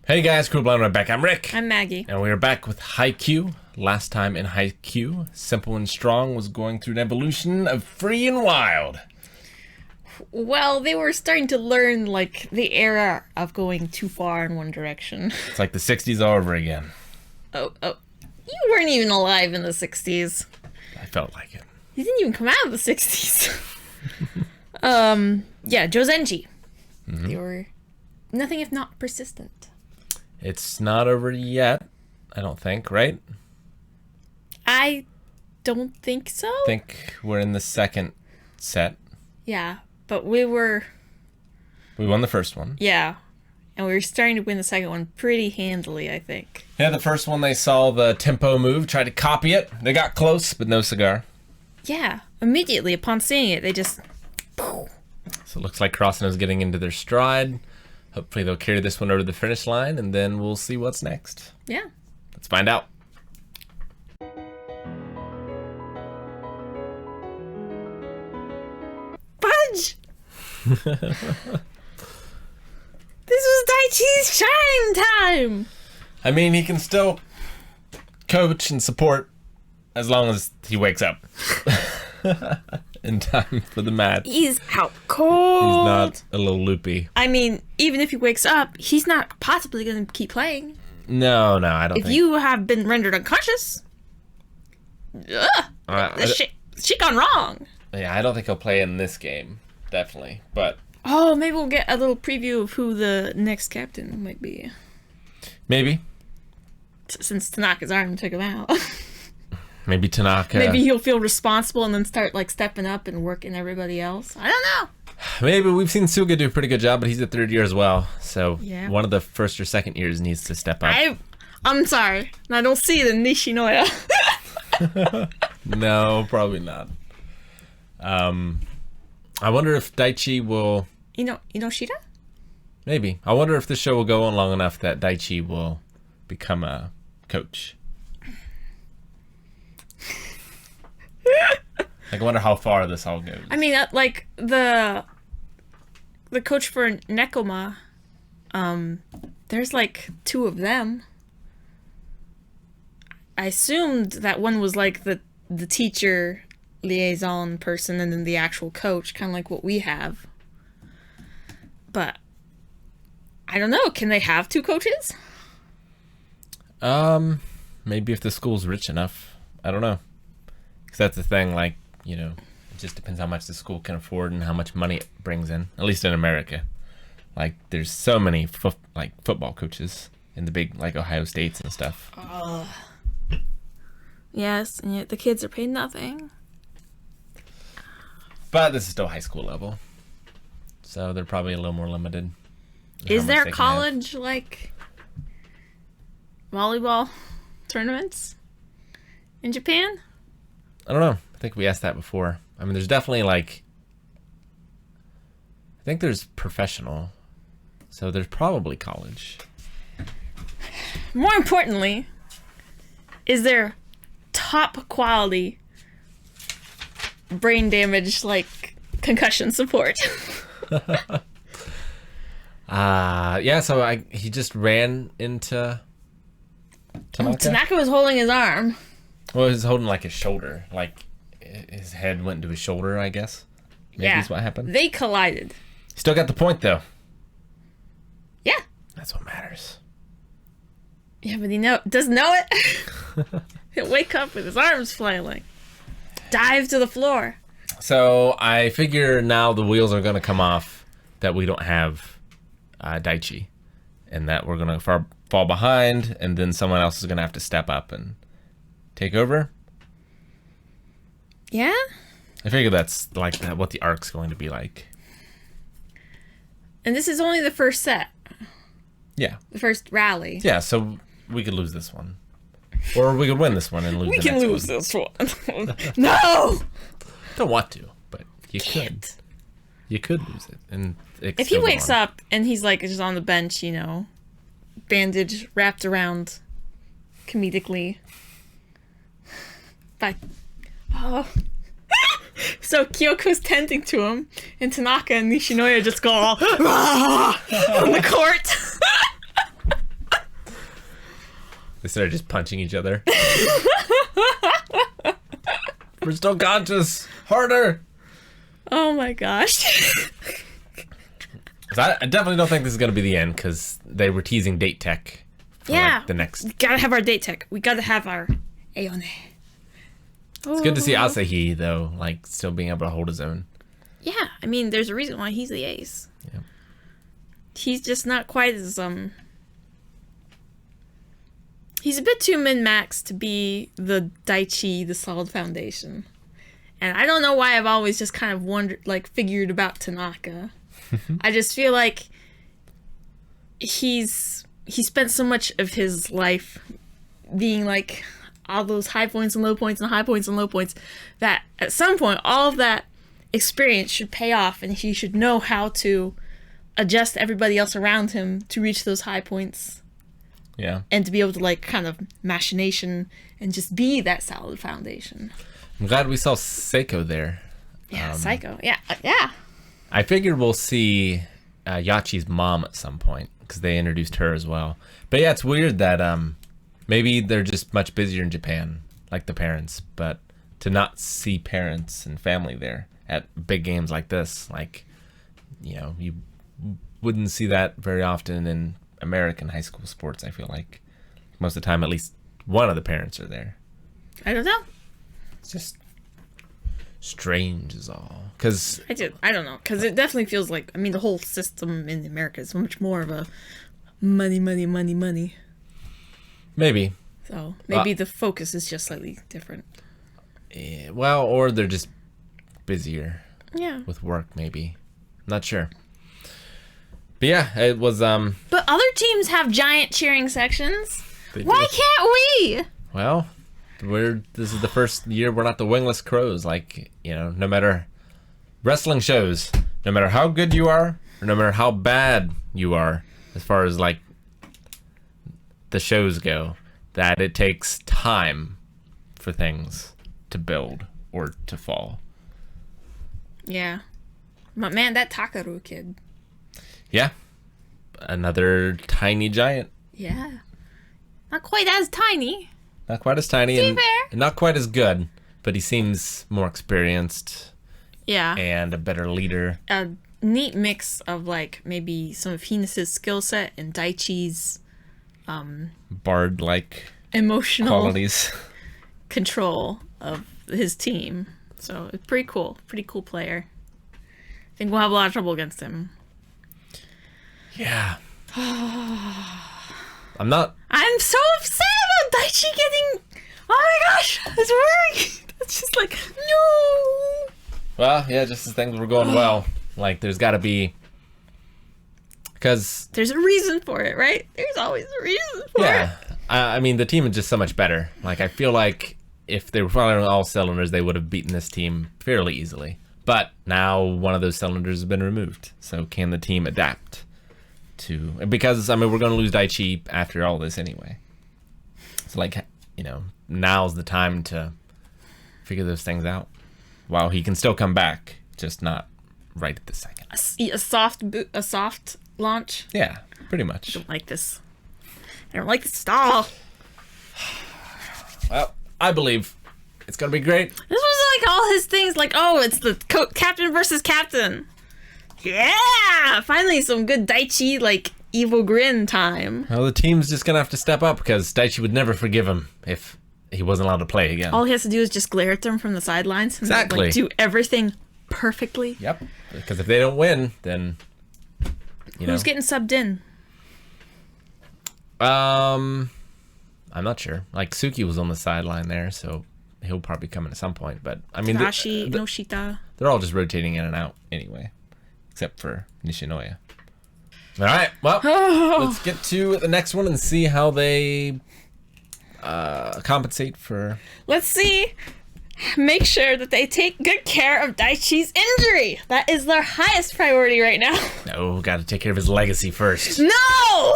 Hey guys, Cool Blind, we're back. I'm Rick. I'm Maggie. And we're back with Haikyuu. Last time in Haikyuu, Simple and Strong was going through an evolution of free and wild. Well, they were starting to learn, like, the era of going too far in one direction. It's like the 60s all over again. Oh, you weren't even alive in the 60s. I felt like it. You didn't even come out of the 60s. Yeah, Jozenji. They were nothing if not persistent. It's not over yet, I don't think, right? I don't think so. I think we're in the second set. Yeah, but we won the first one. Yeah, and we were starting to win the second one pretty handily, I think. Yeah, the first one they saw the tempo move, tried to copy it. They got close, but no cigar. Yeah, immediately upon seeing it, they just... So it looks like Crossing is getting into their stride. Hopefully they'll carry this one over the finish line, and then we'll see what's next. Yeah. Let's find out. Fudge! This was Daichi's shine time! I mean, he can still coach and support as long as he wakes up in time for the match. He's out cold. He's not a little loopy. I mean, even if he wakes up, he's not possibly going to keep playing. No, I don't think. If you have been rendered unconscious, shit gone wrong. Yeah, I don't think he'll play in this game, definitely. But oh, maybe we'll get a little preview of who the next captain might be. Maybe. Since Tanaka's arm took him out. Maybe Tanaka. Maybe he'll feel responsible and then start like stepping up and working everybody else. I don't know. Maybe. We've seen Suga do a pretty good job, but he's a third year as well. So yeah. One of the first or second years needs to step up. I'm sorry. I don't see it in Nishinoya. No, probably not. I wonder if Daichi will... Inoshita? Maybe. I wonder if this show will go on long enough that Daichi will become a coach. Like, I wonder how far this all goes. I mean, like, the coach for Nekoma, there's, like, two of them. I assumed that one was, like, the teacher liaison person and then the actual coach, kind of like what we have. But, I don't know. Can they have two coaches? Maybe if the school's rich enough. I don't know. Because that's the thing, like, it just depends how much the school can afford and how much money it brings in, at least in America. Like, there's so many football coaches in the big, like, Ohio States and stuff. Yes, and yet the kids are paid nothing. But this is still high school level. So they're probably a little more limited. Is there college, like, volleyball tournaments in Japan? I don't know. I think we asked that before. I mean, there's definitely, like... I think there's professional. So there's probably college. More importantly, is there top quality brain damage, like, concussion support? Yeah, so he just ran into Tanaka. Tanaka was holding his arm. Well, he was holding, like, his shoulder. Like, his head went to his shoulder, I guess. Maybe that's what happened. They collided. Still got the point, though. Yeah. That's what matters. Yeah, but he doesn't know it. He'll wake up with his arms flailing. Dive to the floor. So I figure now the wheels are going to come off that we don't have Daichi. And that we're going to fall behind, and then someone else is going to have to step up and take over. Yeah? I figure that's like what the arc's going to be like. And this is only the first set. Yeah. The first rally. Yeah, so we could lose this one. Or we could win this one and lose the next one. We can lose this one. No! Don't want to, but you could. You could lose it. And if he wakes up and he's like just on the bench, bandage wrapped around comedically. But so Kyoko's tending to him, and Tanaka and Nishinoya just go all on the court. They started just punching each other. We're still conscious. Harder. Oh my gosh. I definitely don't think this is going to be the end because they were teasing date tech for the next. We gotta have our date tech. We gotta have our Aone. It's good to see Asahi, though, like, still being able to hold his own. Yeah, I mean, there's a reason why he's the ace. Yeah. He's just not quite as, he's a bit too min-max to be the Daichi, the solid foundation. And I don't know why I've always just kind of figured about Tanaka. I just feel like he spent so much of his life being like all those high points and low points and high points and low points that at some point all of that experience should pay off and he should know how to adjust everybody else around him to reach those high points. Yeah. And to be able to like kind of machination and just be that solid foundation. I'm glad we saw Seiko there. Yeah, Psycho. Yeah, yeah. I figured we'll see Yachi's mom at some point because they introduced her as well. But yeah, it's weird that maybe they're just much busier in Japan, like the parents. But to not see parents and family there at big games like this, like, you know, you wouldn't see that very often in American high school sports, I feel like. Most of the time, at least one of the parents are there. I don't know. It's just strange is all. Cause I don't know. Because it definitely feels like, I mean, the whole system in America is much more of a money. Maybe. So maybe the focus is just slightly different. Yeah, well, or they're just busier. Yeah. With work, maybe. Not sure. But yeah, it was But other teams have giant cheering sections. Why can't we? Well, this is the first year we're not the wingless crows. Like, you know, no matter wrestling shows, no matter how good you are, or no matter how bad you are, as far as like the shows go, that it takes time for things to build or to fall. Yeah. But man, that Takaru kid. Yeah. Another tiny giant. Yeah. Not quite as tiny. Not quite as tiny and fair. not quite as good, but he seems more experienced. Yeah. And a better leader. A neat mix of like maybe some of Hinas's skill set and Daichi's Bard-like emotional qualities. Control of his team. So it's pretty cool. Pretty cool player. I think we'll have a lot of trouble against him. Yeah. I'm so upset about Daichi getting... Oh my gosh! It's worrying! It's just like, no! Well, yeah, just as things were going well. Like, there's got to be... Because... There's a reason for it, right? There's always a reason for it. Yeah. I mean, the team is just so much better. Like, I feel like if they were firing on all cylinders, they would have beaten this team fairly easily. But now one of those cylinders has been removed. So can the team adapt to... Because, I mean, we're going to lose Daichi after all this anyway. So, like, you know, now's the time to figure those things out. While he can still come back, just not right at this second. A soft launch? Yeah, pretty much. I don't like this. I don't like this at all. Well, I believe it's going to be great. This was like all his things, like, oh, it's the captain versus captain. Yeah! Finally some good Daichi, like, evil grin time. Well, the team's just going to have to step up because Daichi would never forgive him if he wasn't allowed to play again. All he has to do is just glare at them from the sidelines. And exactly. Like, do everything perfectly. Yep. Because if they don't win, then, you know. Who's getting subbed in? I'm not sure. Like, Suki was on the sideline there, so he'll probably come in at some point. But, I mean, Noshita. They're all just rotating in and out anyway, except for Nishinoya. All right, well, let's get to the next one and see how they compensate for... Let's see. Make sure that they take good care of Daichi's injury. That is their highest priority right now. No, got to take care of his legacy first. No!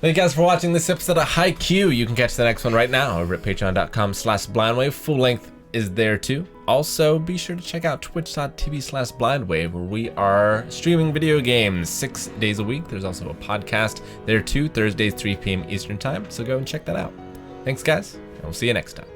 Thank you guys for watching this episode of Haikyuu. You can catch the next one right now over at patreon.com/blindwave. Full-length is there too. Also, be sure to check out twitch.tv/blindwave, where we are streaming video games 6 days a week. There's also a podcast there too, Thursdays 3 p.m. Eastern time, so go and check that out. Thanks guys, and we'll see you next time.